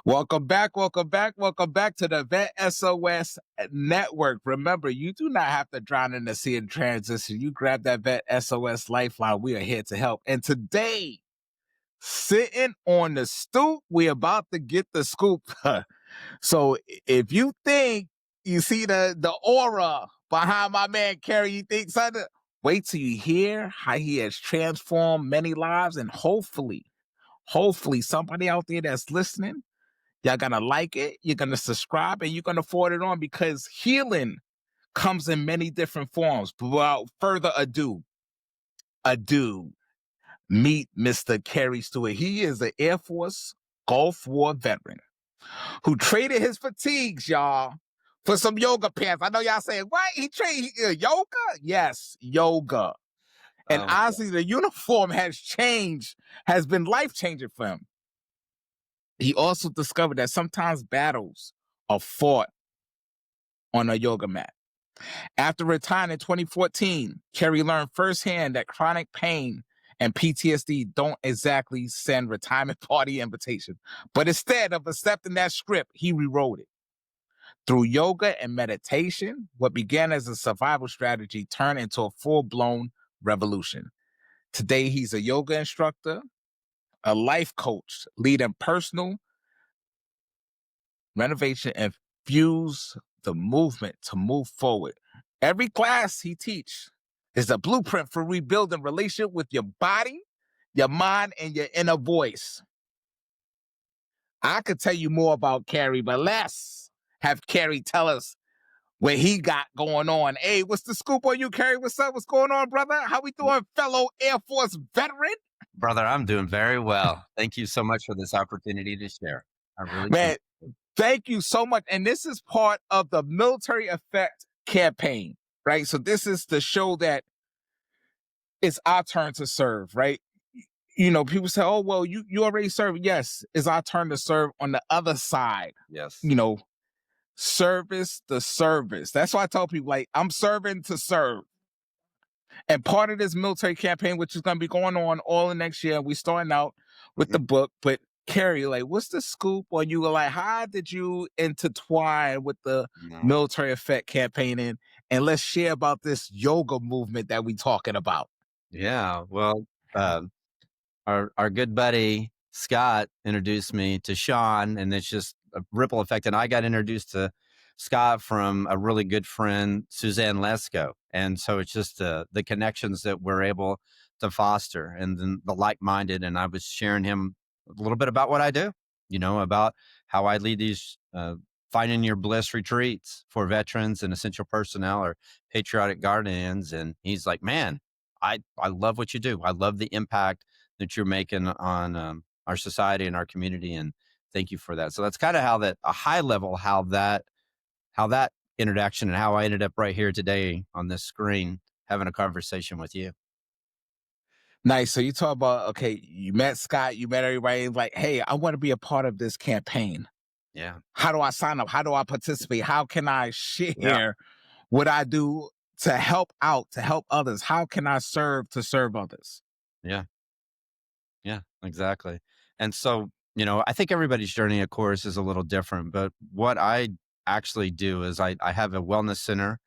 Welcome back, welcome back, welcome back to the VET S.O.S network. Remember, you do not have to drown in the sea and transition. You grab that VET S.O.S Lifeline. We are here to help. And today, sitting on the stoop, we about to get the scoop. So if you think you see the aura behind my man Kerry, you think something, wait till you hear how he has transformed many lives, and hopefully somebody out there that's listening, y'all gonna like it, you're gonna subscribe, and you're gonna forward it on, because healing comes in many different forms. But without further ado, meet Mr. Kerry Steuart. He is an Air Force Gulf War veteran who traded his fatigues, y'all, for some yoga pants. I know y'all saying, what? He traded yoga? Yes, yoga. And honestly, the uniform has been life-changing for him. He also discovered that sometimes battles are fought on a yoga mat. After retiring in 2014, Kerry learned firsthand that chronic pain and PTSD don't exactly send retirement party invitations, but instead of accepting that script, he rewrote it. Through yoga and meditation, what began as a survival strategy turned into a full-blown revolution. Today, he's a yoga instructor, a life coach, leading personal renovation and fuse the movement to move forward. Every class he teach is a blueprint for rebuilding relationship with your body, your mind, and your inner voice. I could tell you more about Kerry, but let's have Kerry tell us what he got going on. Hey, what's the scoop on you, Kerry? What's up? What's going on, brother? How we doing, fellow Air Force veteran? Brother, I'm doing very well. Thank you so much for this opportunity to share. I really Man, thank you so much. And this is part of the Military Effect campaign, right? So this is to show that it's our turn to serve, right? You know, people say, oh, well, you already serve. Yes, it's our turn to serve on the other side. Yes. You know, service the service. That's why I tell people, like, I'm serving to serve. And part of this military campaign, which is going to be going on all the next year, we starting out with the book. But Kerry, like, what's the scoop on you? Like, how did you intertwine with the Military Effect campaign? And let's share about this yoga movement that we talking about. Yeah, well, our good buddy Scott introduced me to Sean, and it's just a ripple effect. And I got introduced to Scott from a really good friend, Suzanne Lesko. And so it's just the connections that we're able to foster, and then the like-minded. And I was sharing him a little bit about what I do, you know, about how I lead these Finding Your Bliss retreats for veterans and essential personnel or patriotic guardians. And he's like, man, I love what you do. I love the impact that you're making on our society and our community. And thank you for that. So that's kind of how a high level, how that introduction and how I ended up right here today on this screen having a conversation with you. Nice. So you talk about, okay, you met Scott, you met everybody, like, hey, I want to be a part of this campaign. Yeah. How do I sign up? How do I participate? How can I share what I do to help out, to help others? How can I serve to serve others? Yeah. Yeah, exactly. And so, you know, I think everybody's journey, of course, is a little different. But what I actually do is I have a wellness center.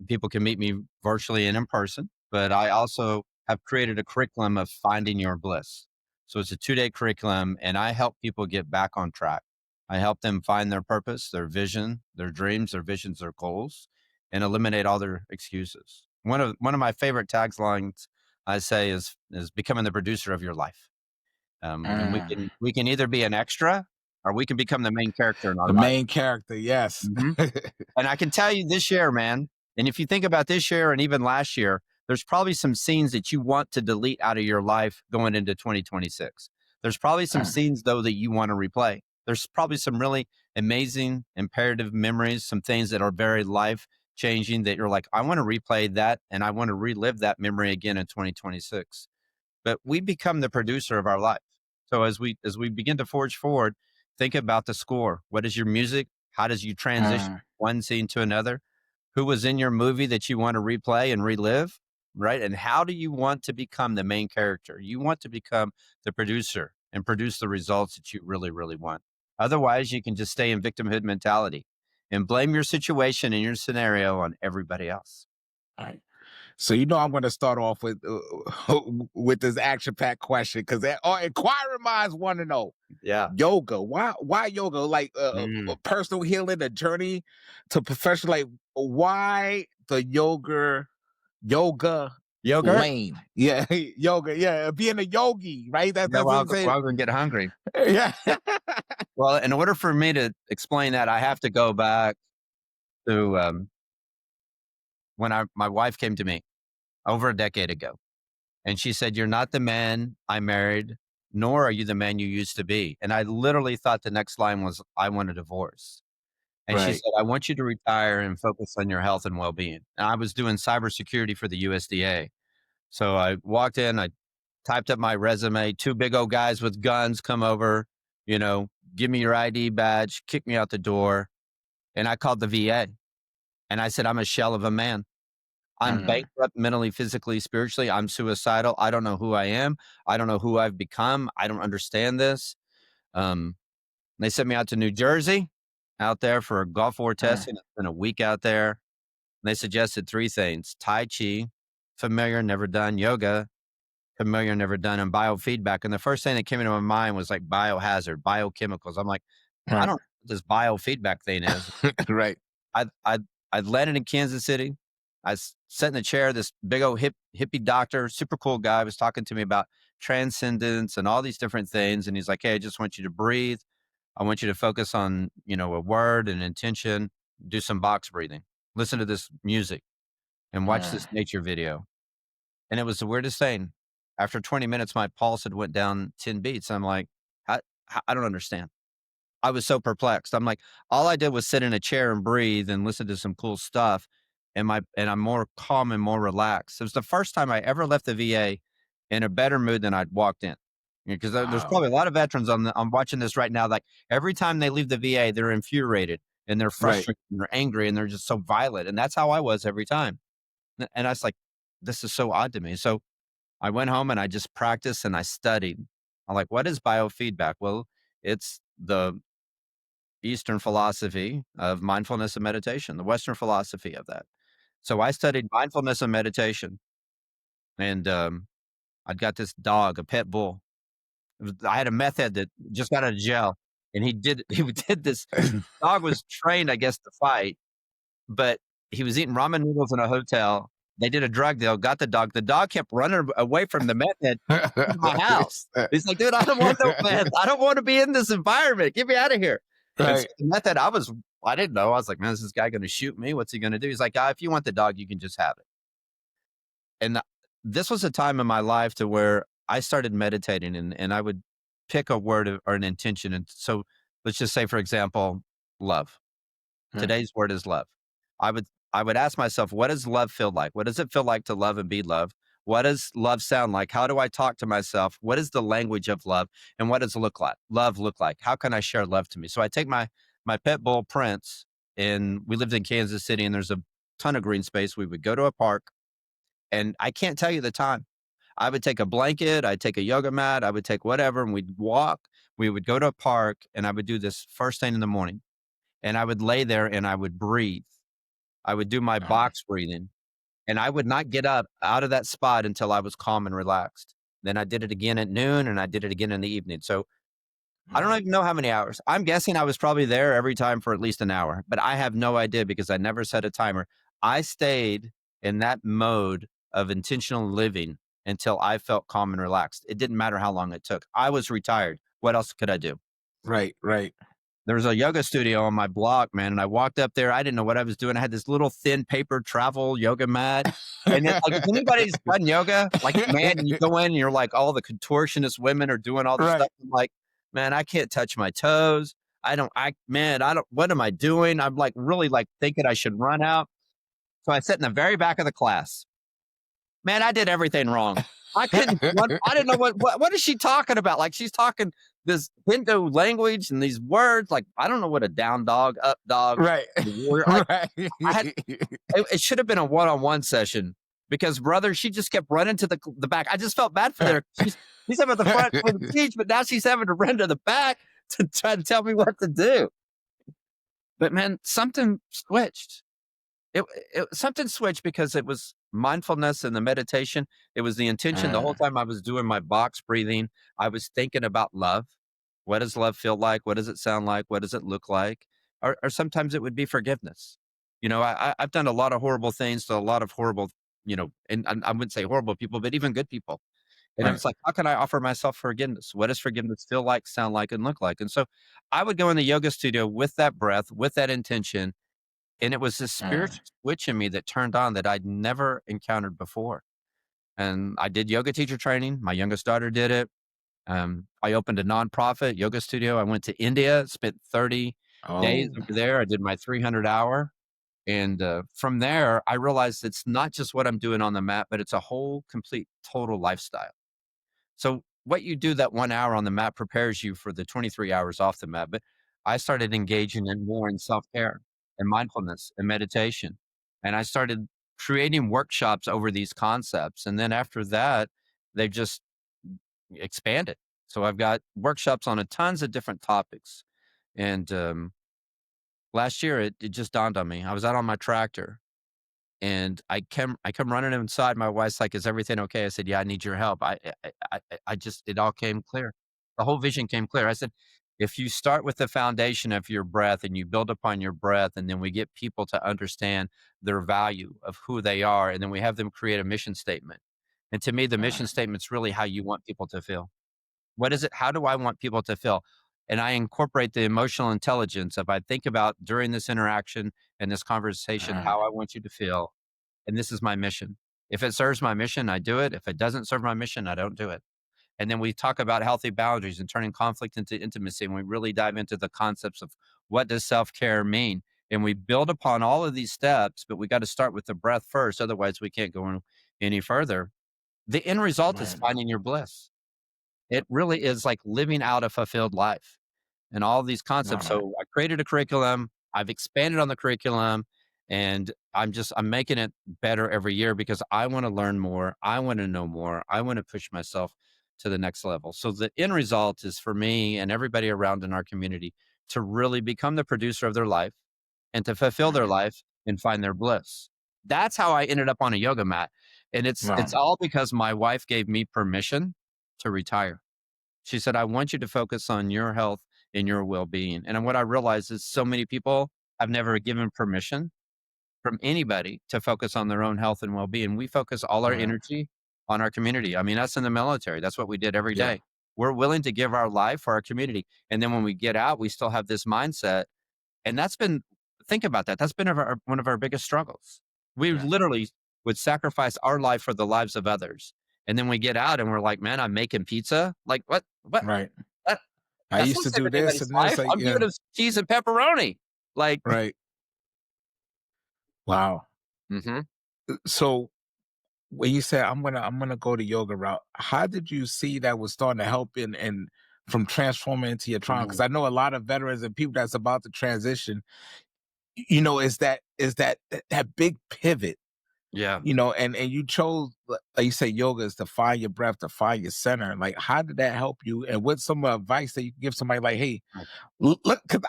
People can meet me virtually and in person, but I also have created a curriculum of Finding Your Bliss. So it's a 2-day curriculum, and I help people get back on track. I help them find their purpose, their vision, their dreams, their visions, their goals, and eliminate all their excuses. One of my favorite taglines I say is becoming the producer of your life. And we can either be an extra or we can become the main character in our life. Main character, yes. And I can tell you this year, man, and if you think about this year and even last year, there's probably some scenes that you want to delete out of your life going into 2026. There's probably some scenes, though, that you want to replay. There's probably some really amazing, imperative memories, some things that are very life-changing that you're like, I want to replay that and I want to relive that memory again in 2026. But we become the producer of our life. So as we begin to forge forward, think about the score. What is your music? How does you transition one scene to another? Who was in your movie that you want to replay and relive, right? And how do you want to become the main character? You want to become the producer and produce the results that you really, really want. Otherwise, you can just stay in victimhood mentality and blame your situation and your scenario on everybody else. All right. So I'm going to start off with with this action-packed question because inquiring minds want to know. Yeah. Yoga. Why yoga? Like personal healing, a journey to professional. Like why the yoga Yogurt? lane? Yeah, yoga. Yeah, being a yogi, right? That's Well, what I'm saying. I'm going to get hungry. Yeah. Well, in order for me to explain that, I have to go back to when my wife came to me over a decade ago. And she said, "You're not the man I married, nor are you the man you used to be." And I literally thought the next line was, "I want a divorce." And she Right. said, "I want you to retire and focus on your health and well-being." And I was doing cybersecurity for the USDA. So I walked in, I typed up my resume, two big old guys with guns come over, give me your ID badge, kick me out the door. And I called the VA and I said, "I'm a shell of a man. I'm bankrupt mentally, physically, spiritually. I'm suicidal. I don't know who I am. I don't know who I've become. I don't understand this." They sent me out to New Jersey, out there for a Gulf War testing. It's been a week out there. They suggested 3 things: Tai Chi, familiar, never done; yoga, familiar, never done; and biofeedback. And the first thing that came into my mind was like biohazard, biochemicals. I'm like, I don't know what this biofeedback thing is. Right. I'd landed in Kansas City. I sat in the chair. This big old hippie doctor, super cool guy, was talking to me about transcendence and all these different things. And he's like, "Hey, I just want you to breathe. I want you to focus on, a word and intention. Do some box breathing. Listen to this music and watch this nature video." And it was the weirdest thing. After 20 minutes, my pulse had went down 10 beats. I'm like, I don't understand. I was so perplexed. I'm like, all I did was sit in a chair and breathe and listen to some cool stuff. And I'm more calm and more relaxed. It was the first time I ever left the VA in a better mood than I'd walked in. Because there's probably a lot of veterans I'm watching this right now. Like every time they leave the VA, they're infuriated and they're frustrated and they're angry and they're just so violent. And that's how I was every time. And I was like, this is so odd to me. So I went home and I just practiced and I studied. I'm like, what is biofeedback? Well, it's the Eastern philosophy of mindfulness and meditation, the Western philosophy of that. So I studied mindfulness and meditation, and I'd got this dog, a pet bull. I had a meth head that just got out of jail, and he did this. Dog was trained, I guess, to fight, but he was eating ramen noodles in a hotel. They did a drug deal, got the dog. The dog kept running away from the meth head to my house. He's like, "Dude, I don't want no meth. I don't want to be in this environment. Get me out of here." And so the meth head, I didn't know. I was like, "Man, is this guy going to shoot me? What's he going to do?" He's like, "If you want the dog, you can just have it." And this was a time in my life to where I started meditating and I would pick a word or an intention. And so let's just say, for example, love. Today's word is love. I would ask myself, what does love feel like? What does it feel like to love and be loved? What does love sound like? How do I talk to myself? What is the language of love? And what does love look like? How can I share love to me? So I take my pit bull Prince, and we lived in Kansas City, and there's a ton of green space. We would go to a park, and I can't tell you the time. I would take a blanket, I'd take a yoga mat, I would take whatever, and we'd walk. We would go to a park, and I would do this first thing in the morning. And I would lay there and I would breathe. I would do my box breathing, and I would not get up out of that spot until I was calm and relaxed. Then I did it again at noon, and I did it again in the evening. So I don't even know how many hours. I'm guessing I was probably there every time for at least an hour, but I have no idea because I never set a timer. I stayed in that mode of intentional living until I felt calm and relaxed. It didn't matter how long it took. I was retired. What else could I do? Right. There was a yoga studio on my block, man, and I walked up there. I didn't know what I was doing. I had this little thin paper travel yoga mat. And it's like, if anybody's done yoga, like, man, and you go in and you're like, all the contortionist women are doing all this stuff. I'm like, man, I can't touch my toes. What am I doing? I'm like really like thinking I should run out. So I sat in the very back of the class. Man, I did everything wrong. I couldn't run. I didn't know what is she talking about? Like, she's talking this Hindu language and these words. Like, I don't know what a down dog, up dog. Right. It should have been a one-on-one session because, brother, she just kept running to the back. I just felt bad for her. She's having the front to teach, but now she's having to run to the back to try to tell me what to do. But man, something switched. It, something switched because it was mindfulness and the meditation. It was the intention. The whole Mm, time I was doing my box breathing, I was thinking about love. What does love feel like? What does it sound like? What does it look like? Or sometimes it would be forgiveness. I've done a lot of horrible things to a lot of horrible, and I wouldn't say horrible people, but even good people. And right. it's like, how can I offer myself forgiveness? What does forgiveness feel like, sound like, and look like? And so I would go in the yoga studio with that breath, with that intention. And it was this Mm. spiritual switch in me that turned on that I'd never encountered before. And I did yoga teacher training. My youngest daughter did it. I opened a nonprofit yoga studio. I went to India, spent 30 days Oh, over there. I did my 300 hour. And from there, I realized it's not just what I'm doing on the mat, but it's a whole complete total lifestyle. So what you do that 1 hour on the mat prepares you for the 23 hours off the mat. But I started engaging in more in self-care and mindfulness and meditation. And I started creating workshops over these concepts. And then after that, they've just expanded. So I've got workshops on a tons of different topics. And last year, it just dawned on me. I was out on my tractor and I come running inside. My wife's like, "Is everything okay?" I said, "Yeah, I need your help." I just it all came clear. The whole vision came clear. I said, "If you start with the foundation of your breath and you build upon your breath, and then we get people to understand their value of who they are, and then we have them create a mission statement." And to me, the mission mm, statement's really how you want people to feel. What is it? How do I want people to feel? And I incorporate the emotional intelligence of I think about during this interaction and this conversation, mm, how I want you to feel. And this is my mission. If it serves my mission, I do it. If it doesn't serve my mission, I don't do it. And then we talk about healthy boundaries and turning conflict into intimacy. And we really dive into the concepts of what does self-care mean? And we build upon all of these steps, but we got to start with the breath first. Otherwise, we can't go any further. The end result is right. finding your bliss. It really is like living out a fulfilled life and all these concepts. Wow. So I created a curriculum. I've expanded on the curriculum and I'm making it better every year because I want to learn more. I want to know more. I want to push myself to the next level. So the end result is for me and everybody around in our community to really become the producer of their life and to fulfill their Right. life and find their bliss. That's how I ended up on a yoga mat. And it's Wow. all because my wife gave me permission to retire. She said, I want you to focus on your health and your well being. And what I realized is so many people have never given permission from anybody to focus on their own health and well being. We focus all our Right. energy on our community. I mean, us in the military, that's what we did every Yeah. day. We're willing to give our life for our community. And then when we get out, we still have this mindset. And that's been, think about that. That's been one of our biggest struggles. We Yeah. literally would sacrifice our life for the lives of others. And then we get out and we're like, man, I'm making pizza. Like, what? What? Right. That, I that's used not to saving do this anybody's and this. life. Like, I'm yeah. giving them cheese and pepperoni. Like, Right. Wow. hmm So when you said I'm gonna go the yoga route, how did you see that was starting to help in from transforming into your trauma? Because I know a lot of veterans and people that's about to transition, is that big pivot, yeah. and you chose, like you say, yoga is to find your breath, to find your center. Like, how did that help you? And what's some advice that you can give somebody like, hey, look, because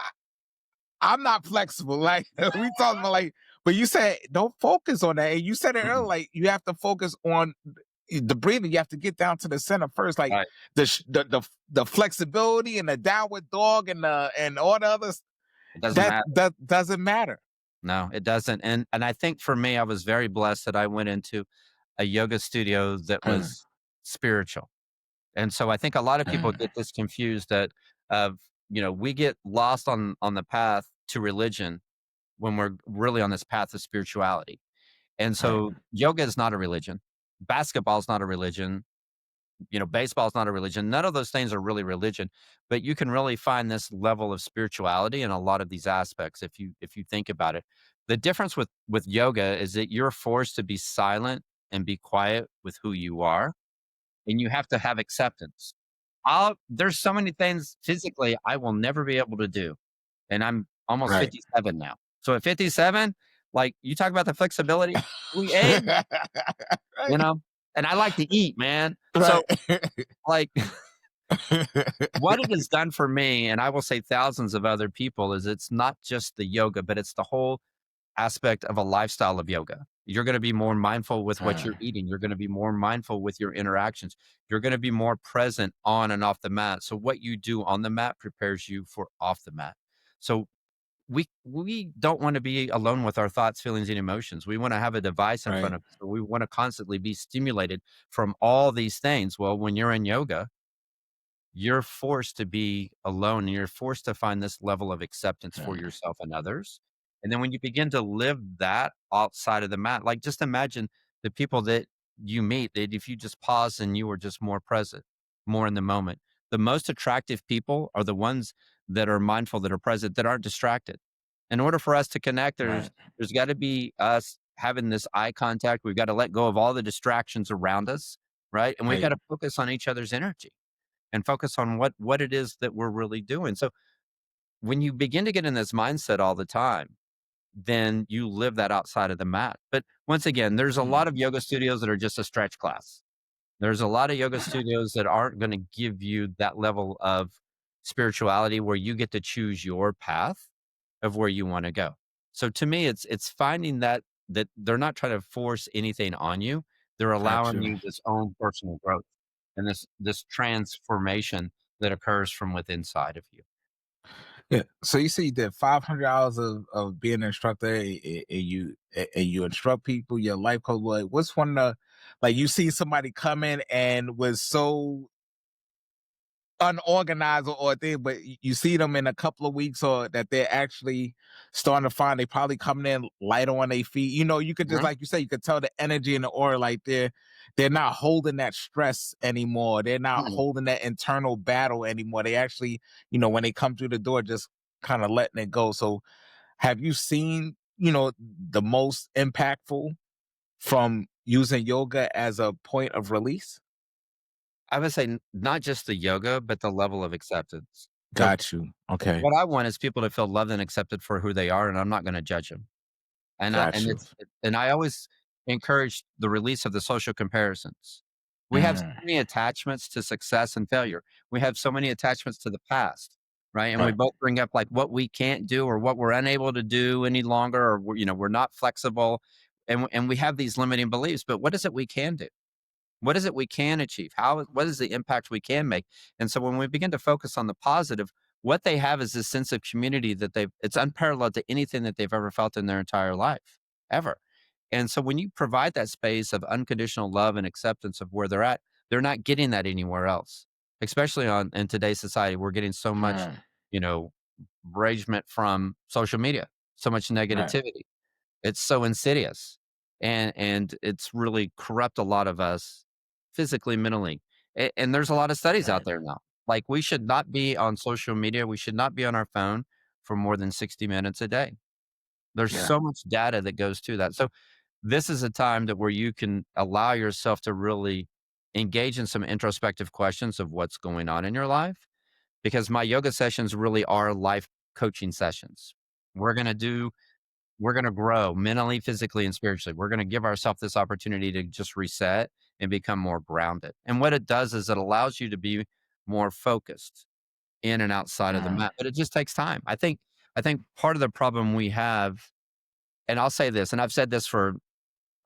I'm not flexible. Like we talking about, like, but you said don't focus on that, and you said it earlier. Mhm. Like you have to focus on the breathing. You have to get down to the center first. Like Right. the flexibility and the downward dog and all the others. It doesn't That matter. that doesn't matter. No, it doesn't. And I think for me, I was very blessed that I went into a yoga studio that Mm, was spiritual. And so I think a lot of people mm, get this confused that of, we get lost on the path to religion when we're really on this path of spirituality. And right, so yoga is not a religion. Basketball is not a religion. Baseball is not a religion. None of those things are really religion, but you can really find this level of spirituality in a lot of these aspects if you think about it. The difference with yoga is that you're forced to be silent and be quiet with who you are, and you have to have acceptance. There's so many things physically I will never be able to do, and I'm almost right, 57 now. So at 57, like you talk about the flexibility, we age, you right, know, and I like to eat, man. So right. like What it has done for me, and I will say thousands of other people, is it's not just the yoga, but it's the whole aspect of a lifestyle of yoga. You're going to be more mindful with what you're Mm, eating. You're going to be more mindful with your interactions. You're going to be more present on and off the mat. So what you do on the mat prepares you for off the mat. So we don't want to be alone with our thoughts, feelings, and emotions. We want to have a device in front right. of us. So we want to constantly be stimulated from all these things. Well, when you're in yoga, you're forced to be alone and you're forced to find this level of acceptance for Mm, yourself and others. And then when you begin to live that outside of the mat, like just imagine the people that you meet, that if you just pause and you were just more present, more in the moment, the most attractive people are the ones that are mindful, that are present, that aren't distracted. In order for us to connect, right. there's got to be us having this eye contact. We've got to let go of all the distractions around us, right? And we've got Right. to focus on each other's energy and focus on what it is that we're really doing. So when you begin to get in this mindset all the time, then you live that outside of the mat. But once again, there's a Mm, lot of yoga studios that are just a stretch class. There's a lot of yoga studios that aren't going to give you that level of spirituality where you get to choose your path of where you want to go. So to me, it's finding that they're not trying to force anything on you. They're got allowing you. you this own personal growth and this transformation that occurs from within inside of you. Yeah. So you say you did $500 of being an instructor, and you instruct people, your life coach. Like, what's one of the, like, you see somebody come in and was so unorganized or a thing, but you see them in a couple of weeks, or that they're actually starting to find they probably coming in light on their feet. You know, you could just, Mhm. like you say, you could tell the energy and the aura, like they're not holding that stress anymore. They're not Mhm. holding that internal battle anymore. They actually, you know, when they come through the door, just kind of letting it go. So have you seen, you know, the most impactful from using yoga as a point of release? I would say not just the yoga, but the level of acceptance. So Got you. Okay. what I want is people to feel loved and accepted for who they are, and I'm not going to judge them. Got you. And I always encourage the release of the social comparisons. We have so Mm, many attachments to success and failure. We have so many attachments to the past, right? And we right. both bring up like what we can't do or what we're unable to do any longer, or we're not flexible, and we have these limiting beliefs. But what is it we can do? What is it we can achieve? What is the impact we can make? And so when we begin to focus on the positive, what they have is this sense of community that it's unparalleled to anything that they've ever felt in their entire life, ever. And so when you provide that space of unconditional love and acceptance of where they're at, they're not getting that anywhere else. Especially in today's society, we're getting so much, Mm, you know, ragement from social media, so much right. negativity. It's so insidious, and it's really corrupt a lot of us physically, mentally, and there's a lot of studies out Right. there now. Like, we should not be on social media, we should not be on our phone for more than 60 minutes a day. There's Yeah. so much data that goes to that. So, this is a time that where you can allow yourself to really engage in some introspective questions of what's going on in your life, because my yoga sessions really are life coaching sessions. We're gonna do we're going to grow mentally, physically, and spiritually. We're going to give ourselves this opportunity to just reset and become more grounded. And what it does is it allows you to be more focused in and outside of the Mm, mat. But it just takes time. I think part of the problem we have, and I'll say this, and I've said this for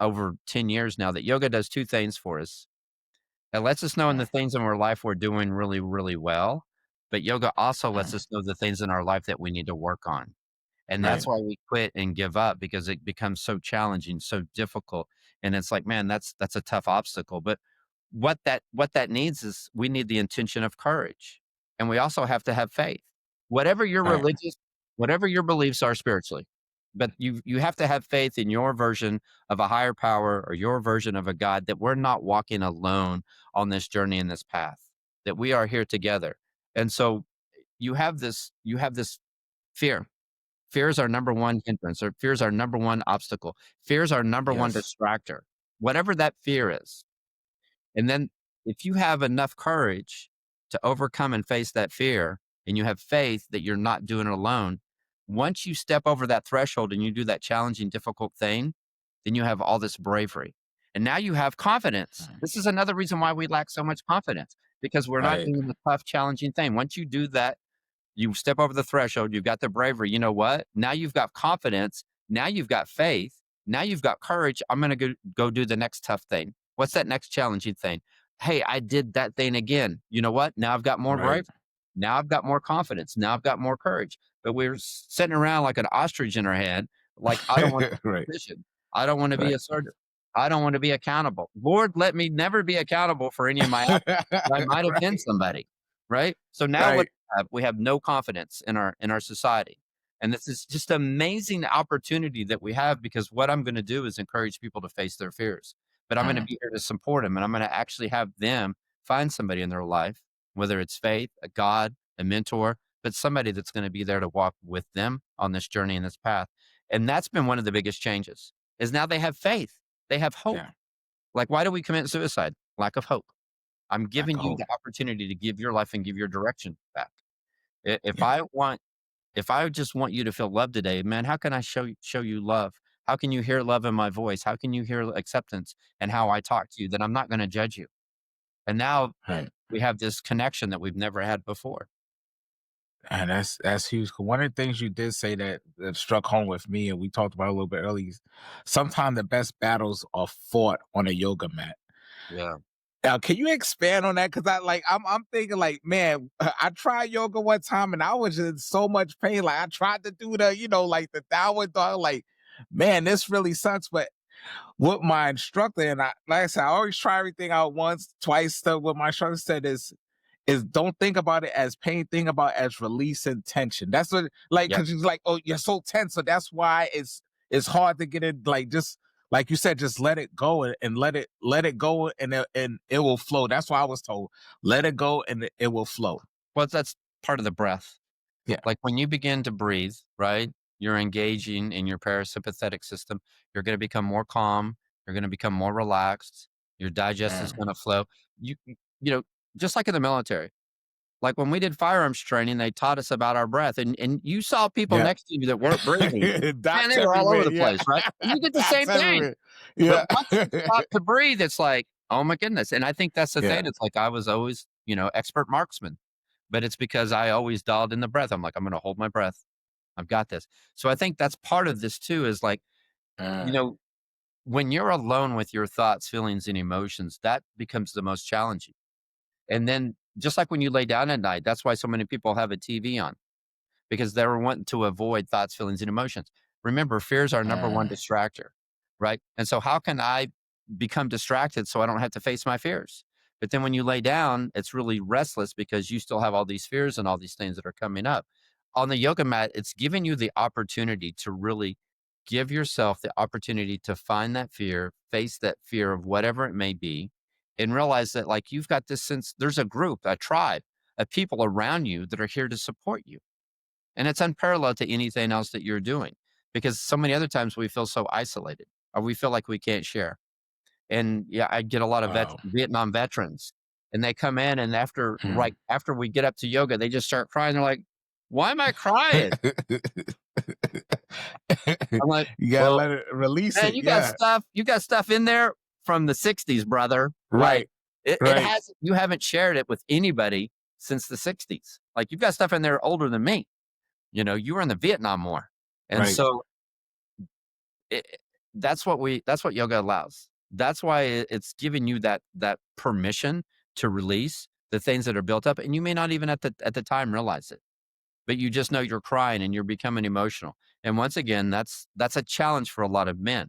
over 10 years now, that yoga does two things for us. It lets us know in the mm, things in our life we're doing really, really well. But yoga also lets mm, us know the things in our life that we need to work on. And that's right. why we quit and give up, because it becomes so challenging, so difficult. And it's like, man, that's a tough obstacle. But what that needs is we need the intention of courage. And we also have to have faith. Whatever your Right. religious, whatever your beliefs are spiritually, but you have to have faith in your version of a higher power or your version of a God, that we're not walking alone on this journey and this path, that we are here together. And so you have this fear. Fear is our number one hindrance, or fear is our number one obstacle. Fear is our number one Yes. distractor, whatever that fear is. And then if you have enough courage to overcome and face that fear, and you have faith that you're not doing it alone, once you step over that threshold and you do that challenging, difficult thing, then you have all this bravery. And now you have confidence. Mm, This is another reason why we lack so much confidence. because we're not Right. doing the tough, challenging thing. Once you do that, you step over the threshold, you've got the bravery. You know what? Now you've got confidence. Now you've got faith. Now you've got courage. I'm going to go do the next tough thing. What's that next challenging thing? Hey, I did that thing again. You know what? Now I've got more Right. bravery. Now I've got more confidence. Now I've got more courage. But we're sitting around like an ostrich in our head, like, I don't want to be Right. efficient. I don't want to be Right. assertive. I don't want to be accountable. Lord, let me never be accountable for any of my actions. I might offend Right. somebody. Right. So now what Right. we have no confidence in our society. And this is just amazing opportunity that we have, because what I'm going to do is encourage people to face their fears. But I'm going to Mhm. be here to support them, and I'm going to actually have them find somebody in their life, whether it's faith, a God, a mentor, but somebody that's going to be there to walk with them on this journey and this path. And that's been one of the biggest changes, is now they have faith. They have hope. Yeah. Like, why do we commit suicide? Lack of hope. I'm Like giving a you whole. the opportunity to give your life and give your direction back. If Yeah. I just want you to feel love today, man, how can I show you love? How can you hear love in my voice? How can you hear acceptance and how I talk to you, that I'm not going to judge you? And now Right. we have this connection that we've never had before. And that's huge. 'Cause one of the things you did say that struck home with me, and we talked about it a little bit earlier, is sometimes the best battles are fought on a yoga mat. Yeah. Now, can you expand on that? Because I'm thinking like, man, I tried yoga one time and I was in so much pain. Like I tried to do like the downward dog. Like, man, this really sucks. But what my instructor and I, like I said, I always try everything out once, twice. So what my instructor said is don't think about it as pain, think about it as release and tension. That's what, like, Yep. because you're like, oh, you're so tense, so that's why it's hard to get in. Like, just like you said, just let it go and let it go, and it will flow. That's why I was told, let it go and it will flow. Well, that's part of the breath. Yeah. Like when you begin to breathe, right? You're engaging in your parasympathetic system. You're going to become more calm. You're going to become more relaxed. Your digest is Mm. going to flow. You know, just like in the military. Like when we did firearms training, they taught us about our breath, and you saw people Yeah. next to you that weren't breathing. Man, Dots they were all over everywhere. the Yeah. place, right? And you get the Dots same thing. everywhere. Yeah. But once you stop to breathe, it's like, oh my goodness. And I think that's the Yeah. thing. It's like I was always, expert marksman, but it's because I always dialed in the breath. I'm like, I'm going to hold my breath. I've got this. So I think that's part of this too, is like, you Mm. know, when you're alone with your thoughts, feelings, and emotions, that becomes the most challenging. And then just like when you lay down at night, that's why so many people have a TV on, because they were wanting to avoid thoughts, feelings, and emotions. Remember, fear is our number one Mm. distractor, right? And so, how can I become distracted so I don't have to face my fears? But then when you lay down, it's really restless because you still have all these fears and all these things that are coming up. On the yoga mat, it's giving you the opportunity to really give yourself the opportunity to find that fear, face that fear of whatever it may be, and realize that, like, you've got this sense, there's a group, a tribe of people around you that are here to support you. And it's unparalleled to anything else that you're doing, because so many other times we feel so isolated or we feel like we can't share. And yeah, I get a lot of Wow. Vietnam veterans, and they come in, and Mm. after we get up to yoga, they just start crying. They're like, "Why am I crying?" I'm like, You gotta "Well, let it release man, it. Yeah. you got stuff in there from the 60s, brother. Like Right. it Right. has, you haven't shared it with anybody since the 60s. Like you've got stuff in there older than me. You were in the Vietnam War." And Right. so it, that's what yoga allows. That's why it's giving you that permission to release the things that are built up, and you may not even at the time realize it, but you just know you're crying and you're becoming emotional. And once again, that's a challenge for a lot of men,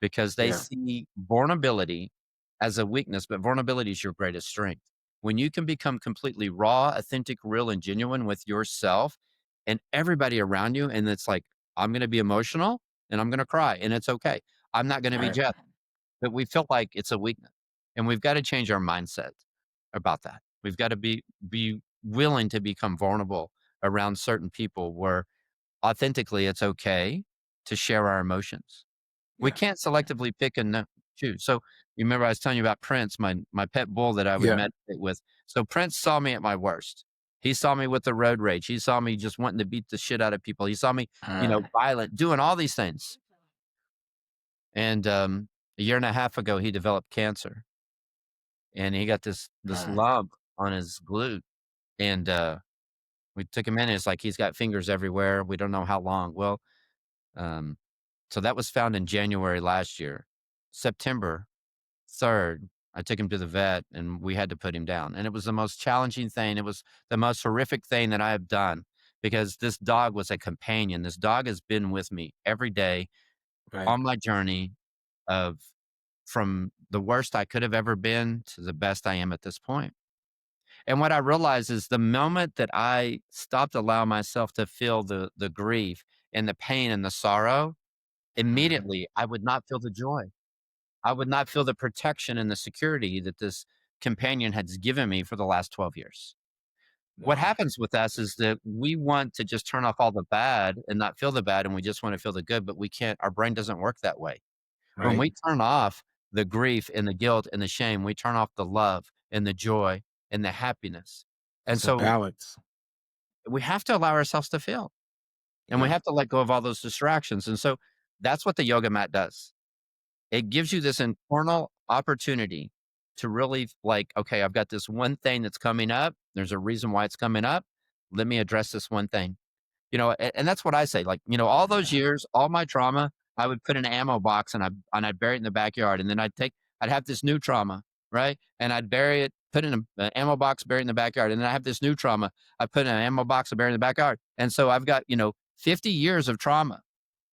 because they Yeah. see vulnerability as a weakness, but vulnerability is your greatest strength. When you can become completely raw, authentic, real, and genuine with yourself and everybody around you, and it's like, I'm going to be emotional and I'm going to cry, and it's okay. I'm not going to be Right. judged. But we feel like it's a weakness, and we've got to change our mindset about that. We've got to be willing to become vulnerable around certain people, where authentically it's okay to share our emotions. We Yeah. can't selectively pick and choose. So you remember I was telling you about Prince, my pet bull that I would Yeah. meditate with. So Prince saw me at my worst. He saw me with the road rage. He saw me just wanting to beat the shit out of people. He saw me, Mm. violent, doing all these things. And a year and a half ago, he developed cancer, and he got this Mm. lump on his glute, and we took him in. And it's like he's got fingers everywhere. We don't know how long. Well, um, so that was found in January last year. September 3rd, I took him to the vet, and we had to put him down. And it was the most challenging thing. It was the most horrific thing that I have done because this dog was a companion. This dog has been with me every day Right. on my journey of from the worst I could have ever been to the best I am at this point. And what I realized is the moment that I stopped allowing myself to feel the grief and the pain and the sorrow, Mhm. immediately I would not feel the joy. I would not feel the protection and the security that this companion has given me for the last 12 years. What Wow. happens with us is that we want to just turn off all the bad and not feel the bad, and we just want to feel the good, but we can't. Our brain doesn't work that way. When Right. we turn off the grief and the guilt and the shame, we turn off the love and the joy and the happiness. And It's a so balance. we have to allow ourselves to feel, and we Yeah. have to let go of all those distractions. And so that's what the yoga mat does. It gives you this internal opportunity to really like, okay, I've got this one thing that's coming up. There's a reason why it's coming up. Let me address this one thing. And that's what I say. Like, all those years, all my trauma, I would put in an ammo box and I'd bury it in the backyard. And then I'd have this new trauma, right? And I'd bury it, put in an ammo box, bury it in the backyard. And then I have this new trauma. I put in an ammo box and bury it in the backyard. And so I've got, 50 years of trauma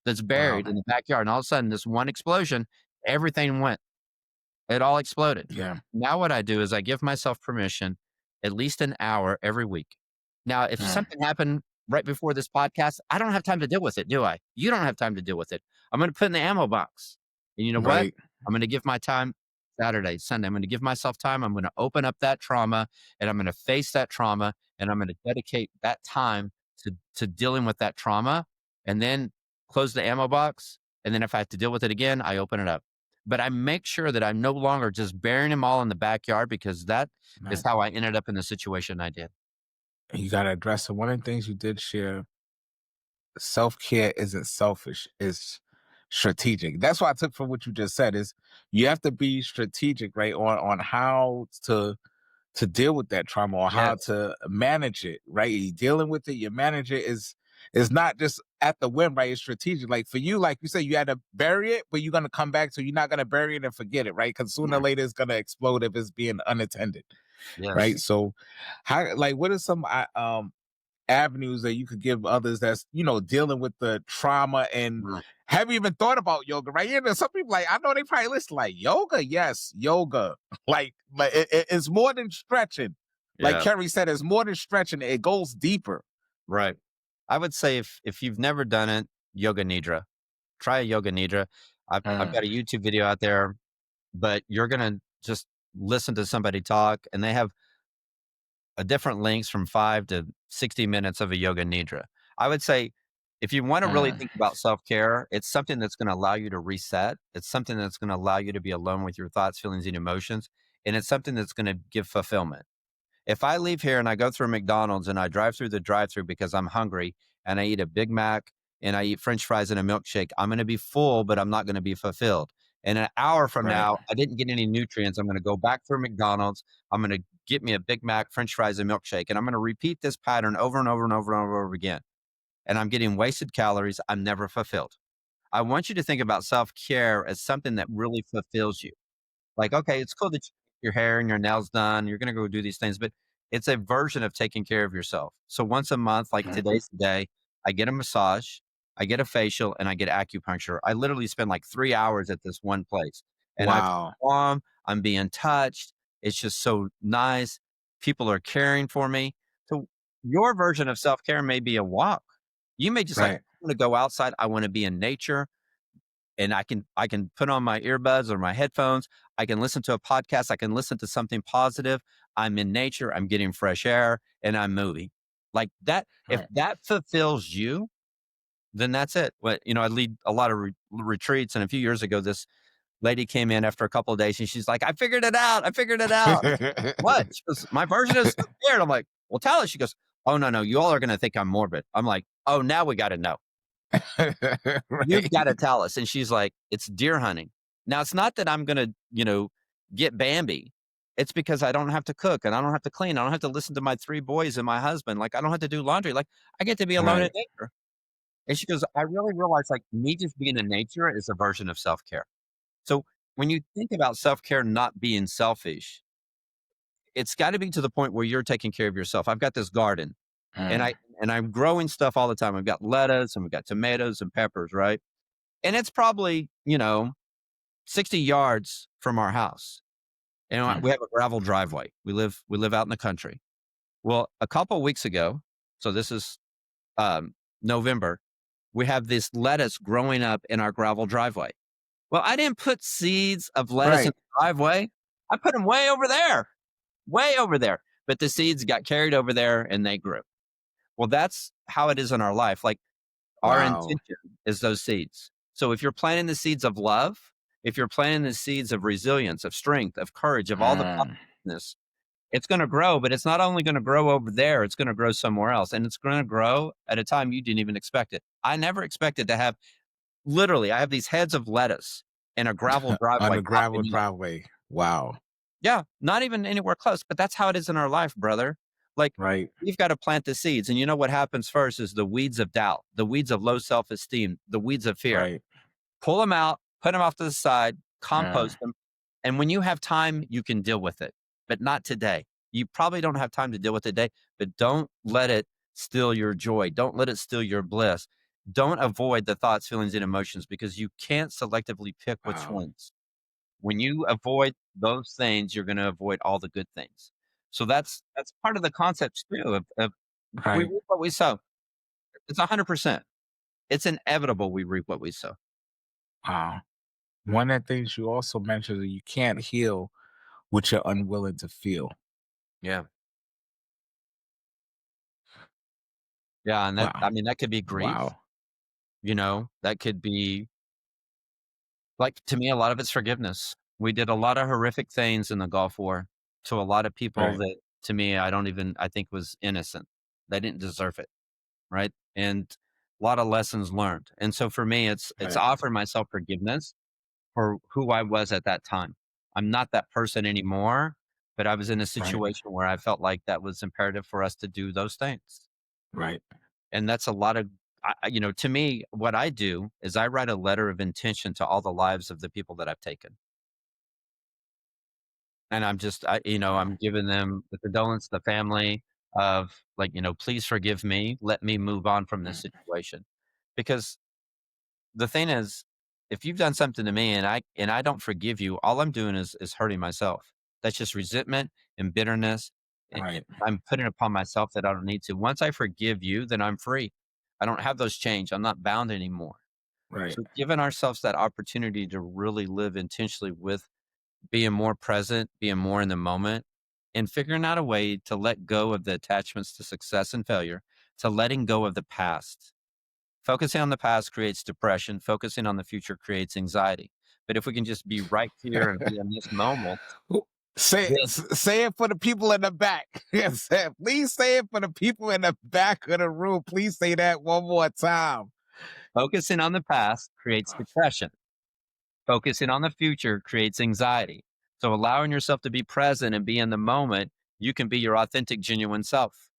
that's Wow. buried in the backyard. And all of a sudden, this one explosion, everything went. It all exploded. Yeah. Now what I do is I give myself permission at least an hour every week. Now, if Yeah. something happened right before this podcast, I don't have time to deal with it, do I? You don't have time to deal with it. I'm going to put in the ammo box. And you know what? Right. I'm going to give my time Saturday, Sunday. I'm going to give myself time. I'm going to open up that trauma and I'm going to face that trauma and I'm going to dedicate that time to dealing with that trauma and then close the ammo box. And then if I have to deal with it again, I open it up. But I make sure that I'm no longer just burying them all in the backyard because that is Right. how I ended up in the situation I did. And you got to address it. One of the things you did share, self care isn't selfish, it's strategic. That's what I took from what you just said is you have to be strategic, right? On how to deal with that trauma or how Yes. to manage it, right? You dealing with it, you manage it is not just at the whim, right? It's strategic. Like for you, like you said, you had to bury it, but you're gonna come back, so you're not gonna bury it and forget it, right? Because sooner or Yeah. later it's gonna explode if it's being unattended, right? Yes. So, how like what are some avenues that you could give others that's dealing with the trauma and Right. haven't even thought about yoga, right? Some people like I know they probably listen like yoga, yes, yoga, like it's more than stretching. Like Yeah. Kerry said, it's more than stretching. It goes deeper. Right. I would say if you've never done it, yoga nidra. Try a yoga nidra. I've Mm, got a YouTube video out there, but you're gonna just listen to somebody talk, and they have a different lengths from 5 to 60 minutes of a yoga nidra. I would say if you want to really mm, think about self-care, it's something that's going to allow you to reset. It's something that's going to allow you to be alone with your thoughts, feelings, and emotions. And it's something that's going to give fulfillment. If I leave here and I go through McDonald's and I drive through the drive-through because I'm hungry and I eat a Big Mac and I eat French fries and a milkshake, I'm going to be full, but I'm not going to be fulfilled. And an hour from right, now, I didn't get any nutrients. I'm going to go back through McDonald's. I'm going to get me a Big Mac, French fries, and milkshake. And I'm going to repeat this pattern over and over and over and over again. And I'm getting wasted calories. I'm never fulfilled. I want you to think about self-care as something that really fulfills you. Like, okay, it's cool that you get your hair and your nails done. You're going to go do these things, but it's a version of taking care of yourself. So once a month, like mm, today's the day, I get a massage, I get a facial, and I get acupuncture. I literally spend like 3 hours at this one place, and I feel wow, calm. I'm being touched. It's just so nice. People are caring for me. So your version of self care may be a walk. You may just like, right, I want to go outside. I want to be in nature and I can put on my earbuds or my headphones. I can listen to a podcast. I can listen to something positive. I'm in nature. I'm getting fresh air, and I'm moving like that. If right. that fulfills you, then that's it. But I lead a lot of retreats, and a few years ago, this lady came in after a couple of days, and she's like, "I figured it out. I figured it out." What? She goes, "My version is so scared." I'm like, "Well, tell us." She goes, "Oh no, you all are going to think I'm morbid." I'm like, "Oh, now we got to know." You've Right, gotta tell us. And she's like, it's deer hunting. Now it's not that I'm gonna, get Bambi, It's because I don't have to cook and I don't have to clean. I don't have to listen to my 3 boys and my husband. Like, I don't have to do laundry. Like, I get to be alone in Right. nature. And she goes, I really realize like me just being in nature is a version of self-care. So when you think about self-care not being selfish, it's got to be to the point where you're taking care of yourself. I've got this garden and Mm. I'm growing stuff all the time. I've got lettuce and we've got tomatoes and peppers, right? And it's probably, 60 yards from our house. And Mm. we have a gravel driveway. We live out in the country. Well, a couple of weeks ago, so this is November, we have this lettuce growing up in our gravel driveway. Well, I didn't put seeds of lettuce in Right. the driveway. I put them way over there, way over there. But the seeds got carried over there and they grew. Well, that's how it is in our life. Like our Wow. intention is those seeds. So if you're planting the seeds of love, if you're planting the seeds of resilience, of strength, of courage, of all the Mm. positiveness, it's going to grow, but it's not only going to grow over there, it's going to grow somewhere else. And it's going to grow at a time you didn't even expect it. I never expected to have literally, I have these heads of lettuce in a gravel On driveway the gravel popping up. driveway. Wow. Yeah, not even anywhere close, but that's how it is in our life, brother. Like, Right. we've got to plant the seeds. And you know what happens first is the weeds of doubt, the weeds of low self esteem, the weeds of fear. Right. Pull them out, put them off to the side, Mm. compost them. And when you have time, you can deal with it, but not today. You probably don't have time to deal with it today, but don't let it steal your joy. Don't let it steal your bliss. Don't avoid the thoughts, feelings, and emotions because you can't selectively pick which Wow. ones. When you avoid those things, you're going to avoid all the good things. So that's part of the concept too of we Right. reap what we sow. It's 100%. It's inevitable we reap what we sow. Wow. One of the things you also mentioned is you can't heal what you're unwilling to feel. Yeah. Yeah, and that Wow. I mean, that could be grief, Wow. that could be like, to me, a lot of it's forgiveness. We did a lot of horrific things in the Gulf War to a lot of people Right. that, to me, I think was innocent. They didn't deserve it, right? And a lot of lessons learned. And so for me, it's Right. offering myself forgiveness for who I was at that time. I'm not that person anymore, but I was in a Right. situation where I felt like that was imperative for us to do those things. Right. And that's a lot of to me, what I do is I write a letter of intention to all the lives of the people that I've taken. And Wow. I'm giving them the condolence, the family of like, please forgive me. Let me move on from this Mm. situation. Because the thing is, if you've done something to me and I don't forgive you, all I'm doing is hurting myself. That's just resentment and bitterness. And Right. I'm putting upon myself that I don't need to. Once I forgive you, then I'm free. I don't have those chains. I'm not bound anymore. Right. So giving ourselves that opportunity to really live intentionally with being more present, being more in the moment, and figuring out a way to let go of the attachments to success and failure, to letting go of the past. Focusing on the past creates depression. Focusing on the future creates anxiety. But if we can just be right here and be in this moment, Who- then say it for the people in the back. Yes, please say it for the people in the back of the room. Please say that one more time. focusing on the past creates depression. Focusing on the future creates anxiety. So allowing yourself to be present and be in the moment, you can be your authentic, genuine self.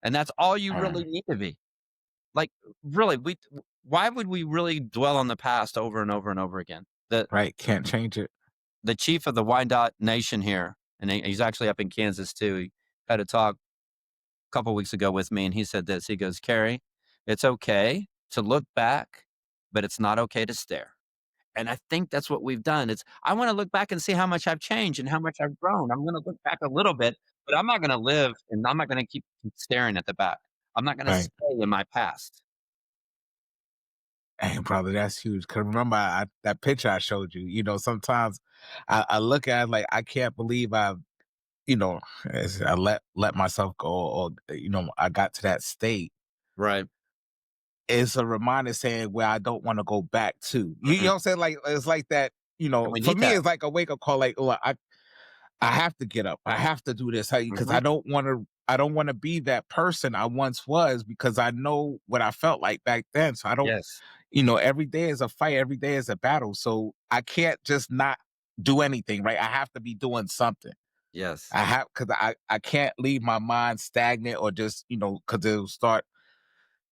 And that's all you really Mm. need to be. Like, really, why would we really dwell on the past over and over and over again? Right. Can't change it. The chief of the Wyandotte Nation here, and he's actually up in Kansas too. He had a talk a couple weeks ago with me, and he said this. He goes, "Kerry, it's okay to look back, but it's not okay to stare." And I think that's what we've done. I want to look back and see how much I've changed and how much I've grown. I'm going to look back a little bit, but I'm not going to live and I'm not going to keep staring at the back. I'm not going to Right. stay in my past. Hey, brother, that's huge. Cause remember that picture I showed you. Sometimes I look at it like I can't believe I let myself go, or I got to that state. Right. It's a reminder saying where I don't want to go back to. You know Mhm. what I'm saying? Like it's like that. And we For need me, that. it's like a wake up call. Like, look, I have to get up. I have to do this because Mhm. I don't want to. I don't want to be that person I once was because I know what I felt like back then. So I don't. Yes. Every day is a fight. Every day is a battle. So I can't just not do anything. Right. I have to be doing something. Yes, I have because I can't leave my mind stagnant or just because it'll start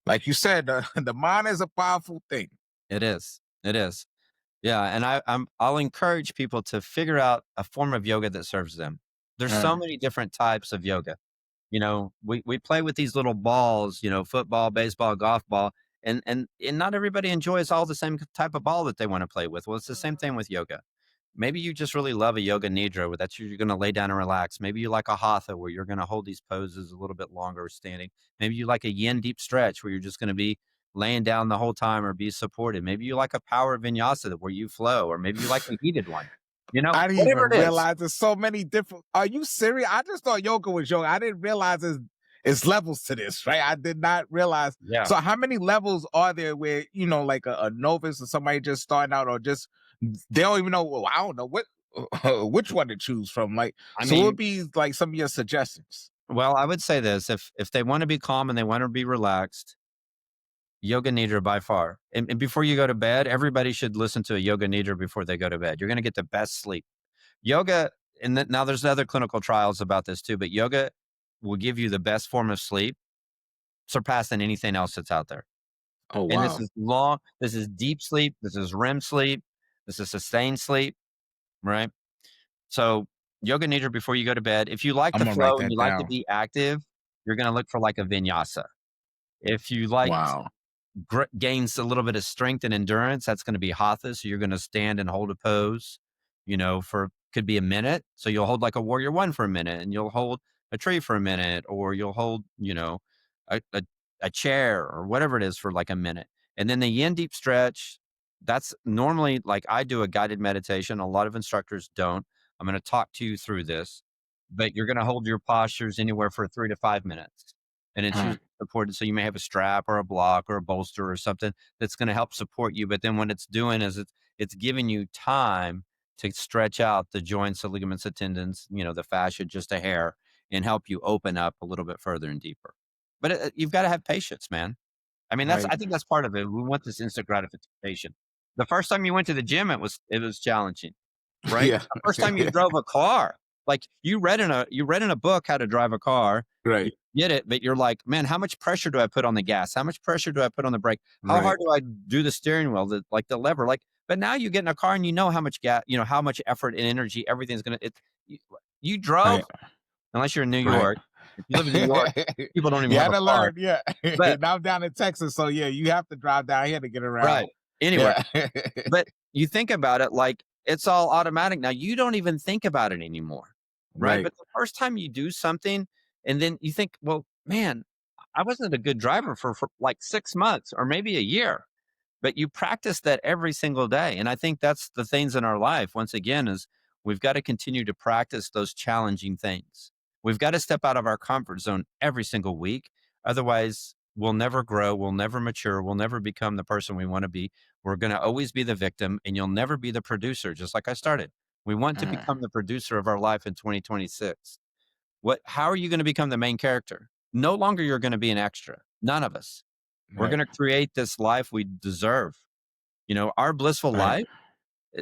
like you said. The mind is a powerful thing. it is. It is. Yeah, and I'll encourage people to figure out a form of yoga that serves them. There's Uh, so many different types of yoga. We play with these little balls, football, baseball, golf ball, and not everybody enjoys all the same type of ball that they want to play with. Well, it's the same thing with yoga. Maybe you just really love a yoga nidra where that's you're going to lay down and relax. Maybe you like a hatha where you're going to hold these poses a little bit longer standing. Maybe you like a yin deep stretch where you're just going to be laying down the whole time or be supported. Maybe you like a power vinyasa where you flow, or maybe you like a heated one. I didn't Whatever even it is. realize there's so many different. Are you serious? I just thought yoga was yoga. I didn't realize it's levels to this, right? I did not realize. Yeah. So how many levels are there where like a novice or somebody just starting out, or just they don't even know? Well, I don't know what which one to choose from. Like, I so what mean, would be like some of your suggestions? well, I would say this: if they want to be calm and they want to be relaxed, yoga nidra by far. And before you go to bed, everybody should listen to a yoga nidra before they go to bed. You're going to get the best sleep. Yoga, and now there's other clinical trials about this too, but yoga will give you the best form of sleep, surpassing anything else that's out there. Oh And this wow, is long, this is deep sleep, this is REM sleep, this is sustained sleep, right? So yoga nidra before you go to bed. If you like I'm the gonna write flow and that you like to down. be active, you're going to look for like a vinyasa. If you like Wow, gains a little bit of strength and endurance, that's going to be hatha. So you're going to stand and hold a pose, for could be a minute. So you'll hold like a warrior one for a minute, and you'll hold a tree for a minute, or you'll hold, a, a, a chair or whatever it is for like a minute. And then the yin deep stretch, that's normally like I do a guided meditation. A lot of instructors don't. I'm going to talk to you through this, but you're going to hold your postures anywhere for 3 to 5 minutes. And it's uh, usually supported. So you may have a strap or a block or a bolster or something that's going to help support you. But then what it's doing is it's giving you time to stretch out the joints, the ligaments, the tendons, the fascia, just a hair, and help you open up a little bit further and deeper. But you've got to have patience, man. I mean, right, I think that's part of it. We want this instant gratification. The first time you went to the gym, it was challenging, right? yeah, The first time you drove a car, like you read in a book how to drive a car, you right, get it, but you're like, man, how much pressure do I put on the gas? How much pressure do I put on the brake? How right, hard do I do the steering wheel, the lever? Like, but now you get in a car and you know how much gas, how much effort and energy everything's gonna. You, you drove, right, unless you're in New right. York. If you live in New York, people don't even You have had a to car. learn, yeah. But Now I'm down in Texas, so yeah, you have to drive down here to get around. right, anyway. Yeah. But you think about it like it's all automatic now. You don't even think about it anymore, right? Right, But the first time you do something and then you think, well, man, I wasn't a good driver for like 6 months or maybe a year, but you practice that every single day. And I think that's the things in our life, once again, is we've got to continue to practice those challenging things. We've got to step out of our comfort zone every single week. Otherwise, we'll never grow, we'll never mature, we'll never become the person we want to be. We're going to always be the victim, and you'll never be the producer, just like I started. We want to uh, become the producer of our life in 2026. How are you going to become the main character? No longer you're going to be an extra. None of us. We're right, going to create this life we deserve. Our blissful right, life,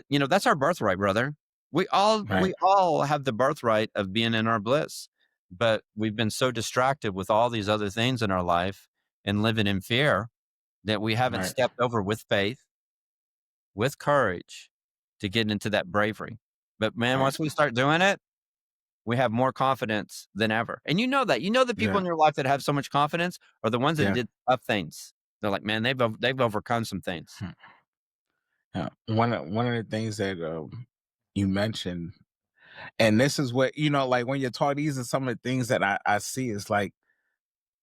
that's our birthright, brother. We all right, we all have the birthright of being in our bliss. But we've been so distracted with all these other things in our life and living in fear that we haven't right, stepped over with faith, with courage to get into that bravery. But man, right. once we start doing it, we have more confidence than ever. And you know that. You know the people Yeah, in your life that have so much confidence are the ones that yeah, did tough things. They're like, man, they've overcome some things. hmm, yeah. One of the things that you mentioned, and this is what like when you're taught, these are some of the things that I see is like,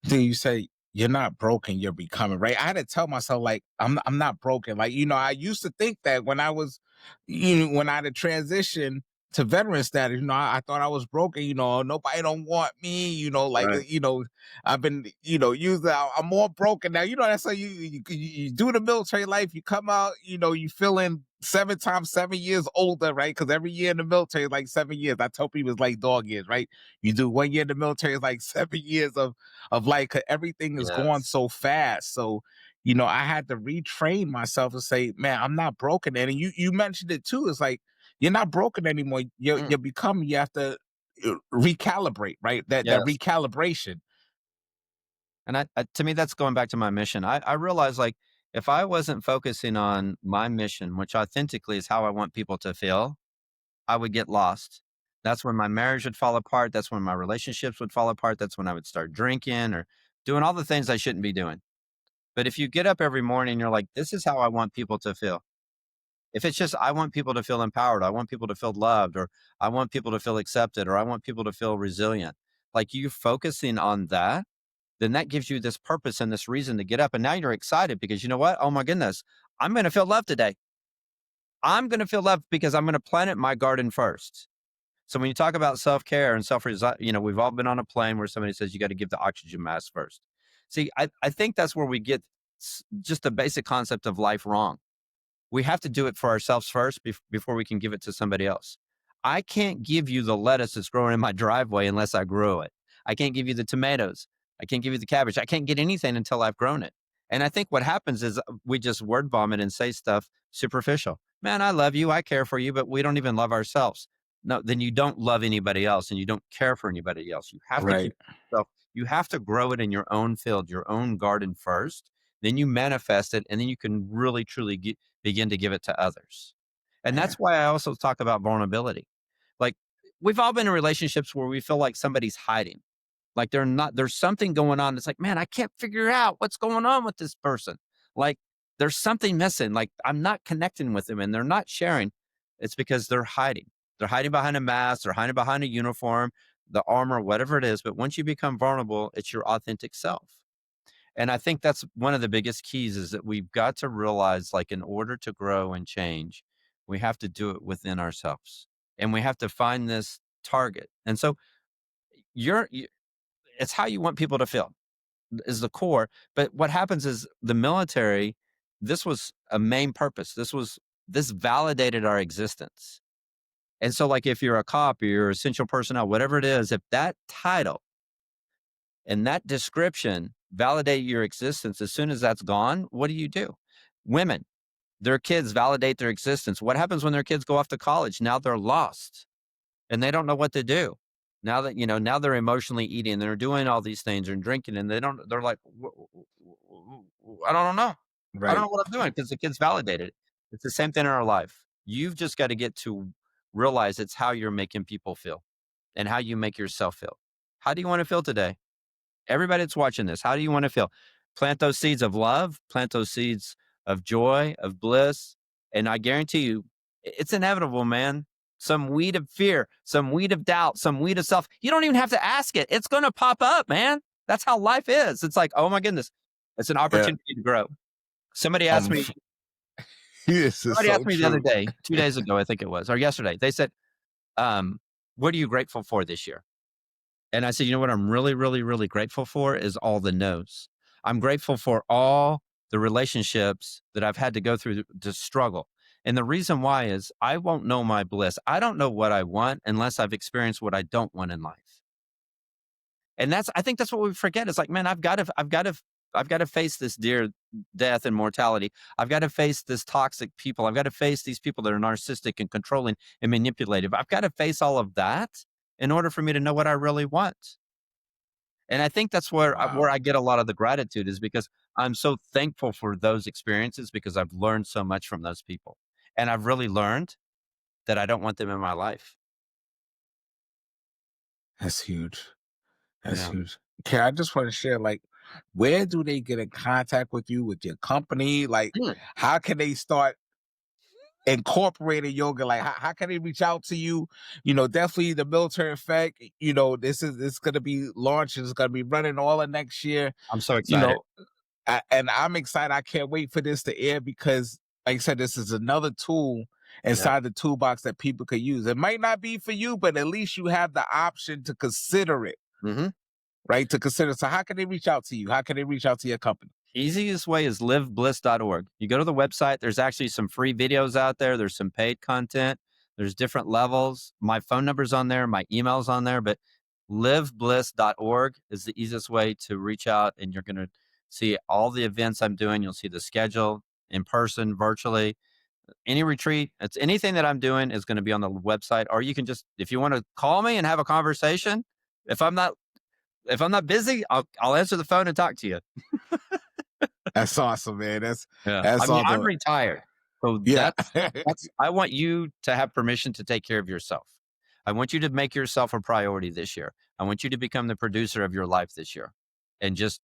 then you say you're not broken, you're becoming, right? I had to tell myself like I'm not broken. Like, I used to think that when I was, when I had to transition to veteran status, I thought I was broken, nobody don't want me, like Right. I've been, used I'm more broken now. That's how you do the military life, you come out, you feeling 7 times 7 years older, right? Because every year in the military is like 7 years. I tell people it's like dog years, right? You do 1 year in the military is like 7 years of like 'cause everything is going Yes. so fast. So, I had to retrain myself to say, man, I'm not broken. And you mentioned it too. It's like you're not broken anymore. You're Mm. becoming. You have to. recalibrate, right? That Yes. recalibration. And to me, that's going back to my mission. I realized, like, if I wasn't focusing on my mission, which authentically is how I want people to feel, I would get lost. That's when my marriage would fall apart. That's when my relationships would fall apart. That's when I would start drinking or doing all the things I shouldn't be doing. But if you get up every morning, you're like, this is how I want people to feel. If it's just, I want people to feel empowered, I want people to feel loved, or I want people to feel accepted, or I want people to feel resilient, like you focusing on that, then that gives you this purpose and this reason to get up. And now you're excited because you know what? Oh my goodness, I'm going to feel love today. I'm going to feel love because I'm going to plant my garden first. So when you talk about self-care and we've all been on a plane where somebody says you got to give the oxygen mask first. See, I think that's where we get just the basic concept of life wrong. We have to do it for ourselves first before we can give it to somebody else. I can't give you the lettuce that's growing in my driveway unless I grow it. I can't give you the tomatoes. I can't give you the cabbage. I can't get anything until I've grown it. And I think what happens is we just word vomit and say stuff superficial. Man, I love you. I care for you, but we don't even love ourselves. No, then you don't love anybody else and you don't care for anybody else. You have to keep Right. yourself, you have to grow it in your own field, your own garden first. Then you manifest it, and then you can really truly begin to give it to others. And Yeah. that's why I also talk about vulnerability. Like, we've all been in relationships where we feel like somebody's hiding. Like there's something going on. It's like, man, I can't figure out what's going on with this person. Like there's something missing. Like I'm not connecting with them and they're not sharing. It's because they're hiding. They're hiding behind a mask. They're hiding behind a uniform, the armor, whatever it is. But once you become vulnerable, it's your authentic self. And I think that's one of the biggest keys is that we've got to realize, like, in order to grow and change, we have to do it within ourselves and we have to find this target. And so it's how you want people to feel is the core. But what happens is the military, this was a main purpose. This validated our existence. And so, like, if you're a cop or you're essential personnel, whatever it is, if that title and that description validate your existence, as soon as that's gone, what do? Women, their kids validate their existence. What happens when their kids go off to college? Now they're lost and they don't know what to do. Now that, now they're emotionally eating, they're doing all these things and drinking, and they're like, I don't know. I don't Right. know what I'm doing because the kids validated it. It's the same thing in our life. You've just got to get to realize it's how you're making people feel and how you make yourself feel. How do you want to feel today? Everybody that's watching this, how do you want to feel? Plant those seeds of love, plant those seeds of joy, of bliss. And I guarantee you, it's inevitable, man. Some weed of fear, some weed of doubt, some weed of self. You don't even have to ask it. It's going to pop up, man. That's how life is. It's like, oh my goodness, it's an Yeah. opportunity to grow. Somebody asked me, This is somebody so asked me the other true. day, 2 days ago, I think it was, or yesterday. They said, what are you grateful for this year? And I said, you know what I'm really, really, really grateful for is all the no's. I'm grateful for all the relationships that I've had to go through to struggle. And the reason why is I won't know my bliss. I don't know what I want unless I've experienced what I don't want in life. And I think that's what we forget. It's like, man, I've got to face this dear death and mortality. I've got to face this toxic people. I've got to face these people that are narcissistic and controlling and manipulative. I've got to face all of that in order for me to know what I really want. And I think that's where Wow. I get a lot of the gratitude is because I'm so thankful for those experiences because I've learned so much from those people. And I've really learned that I don't want them in my life. That's huge. That's Yeah. huge. Okay, I just want to share, like, where do they get in contact with you, with your company? Like, Mm. how can they start incorporating yoga? Like, how can they reach out to you? Definitely the military effect. This gonna be launched. It's gonna be running all of next year. I'm so You excited. know, and I'm excited. I can't wait for this to air because, like I said, this is another tool Yeah. inside the toolbox that people could use. It might not be for you, but at least you have the option to consider it, Hmm. right? To consider. So how can they reach out to you? How can they reach out to your company? Easiest way is livebliss.org. You go to the website, there's actually some free videos out there. There's some paid content. There's different levels. My phone number's on there, my email's on there, but livebliss.org is the easiest way to reach out, and you're going to see all the events I'm doing. You'll see the schedule in person, virtually. any retreat, it's anything that I'm doing is going to be on the website, or you can just, if you want to call me and have a conversation, if I'm not busy, I'll answer the phone and talk to you. That's awesome, man. That's Yeah. that's I mean, I'm awesome. retired. So Yeah. that's I want you to have permission to take care of yourself. I want you to make yourself a priority this year. I want you to become the producer of your life this year and just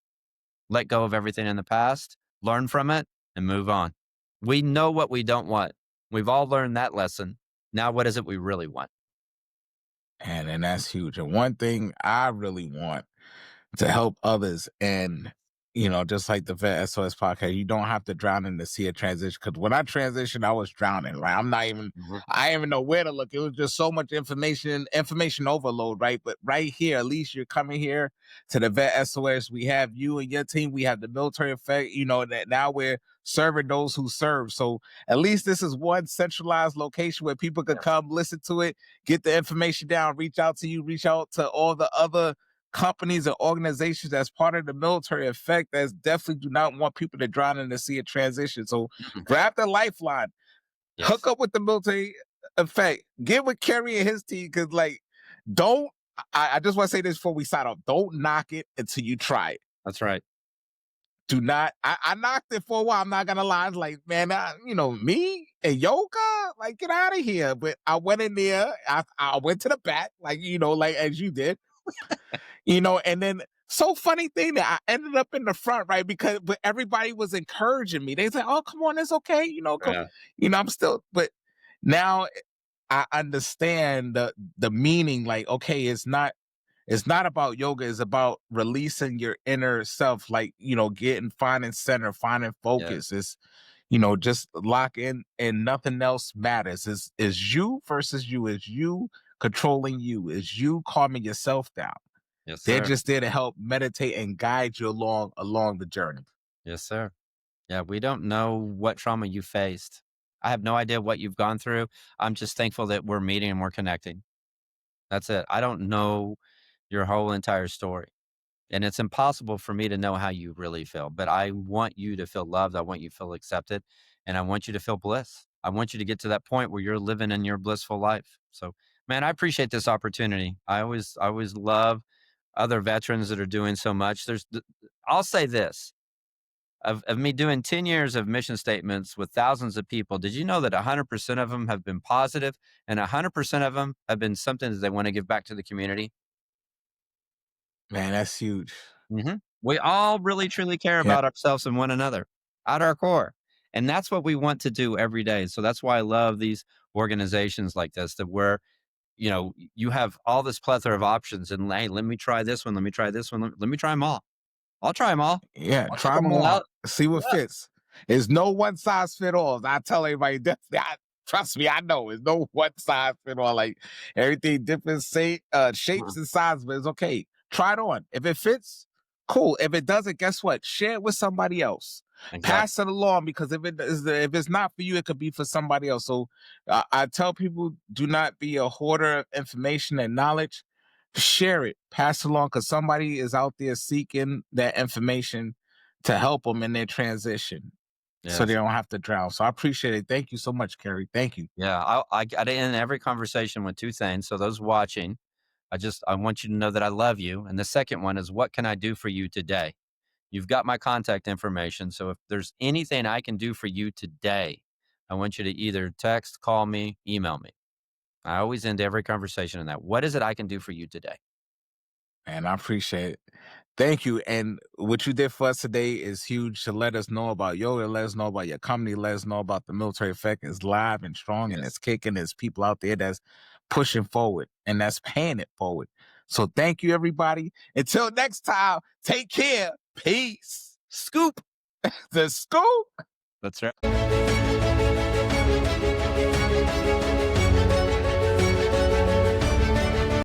let go of everything in the past, learn from it, and move on. We know what we don't want. We've all learned that lesson. Now, what is it we really want? And that's huge. And one thing I really want to help others, and just like the VET S.O.S podcast, you don't have to drown in to see a transition. Because when I transitioned, I was drowning. Right, Mhm. I didn't even know where to look. It was just so much information overload. Right, but right here, at least you're coming here to the VET S.O.S. We have you and your team. We have the military effect. That now we're serving those who serve. So at least this is one centralized location where people could Yes. come, listen to it, get the information down, reach out to you, reach out to all the other companies and organizations that's part of the military effect that's definitely do not want people to drown in to see a transition. So Mhm. grab the Lifeline, hook Yes. up with the military effect, get with Kerry and his team, because don't I just want to say this before we sign off. Don't knock it until you try it. That's right. Do not. I knocked it for a while. I'm not gonna lie. It's like, man, me and yoga, like, get out of here. But I went in there. I went to the back, like as you did. And then so funny thing that I ended up in the front, right? But everybody was encouraging me. They said, "Oh, come on, it's okay." Go. Yeah. I'm still, but now I understand the meaning. Like, okay, it's not about yoga. It's about releasing your inner self. Like, finding center, finding Yes. focus. It's just lock in, and nothing else matters. Is you versus you. Is you controlling you. Is you calming yourself down. Yes, They're sir. just there to help meditate and guide you along the journey. Yes, sir. Yeah, we don't know what trauma you faced. I have no idea what you've gone through. I'm just thankful that we're meeting and we're connecting. That's it. I don't know your whole entire story. And it's impossible for me to know how you really feel, but I want you to feel loved. I want you to feel accepted, and I want you to feel bliss. I want you to get to that point where you're living in your blissful life. So, man, I appreciate this opportunity. I always love other veterans that are doing so much. I'll say this, of me doing 10 years of mission statements with thousands of people. Did you know that 100% of them have been positive and 100% of them have been something that they want to give back to the community? Man, that's huge. We all really truly care Yeah. about ourselves and one another at our core. And that's what we want to do every day. So that's why I love these organizations like this, that where, you have all this plethora of options and, hey, let me try this one. Let me try this one. Let me try them all. I'll try them all. Yeah, I'll check try them all more. out. See what Yeah. fits. There's no one size fit all. I tell everybody, trust me, I know. There's no one size fit all. Like, everything different shapes Mhm. and sizes, but it's okay. Try it on. If it fits, cool. If it doesn't, guess what? Share it with somebody else. Exactly. Pass it along, because if it's not for you, it could be for somebody else. So I tell people, do not be a hoarder of information and knowledge. Share it, pass it along, because somebody is out there seeking that information to help them in their transition, so they Yes. don't have to drown. So I appreciate it. Thank you so much, Kerry. Thank you. Yeah. I got to end every conversation with two things. So those watching, I want you to know that I love you. And the second one is, what can I do for you today? You've got my contact information. So if there's anything I can do for you today, I want you to either text, call me, email me. I always end every conversation in that. What is it I can do for you today? And I appreciate it. Thank you. And what you did for us today is huge, to let us know about yoga, let us know about your company, let us know about the military effect is live and strong, and Yes. it's kicking. There's people out there that's pushing forward and that's paying it forward. So thank you, everybody. Until next time, take care. Peace. Scoop. The scoop. That's right.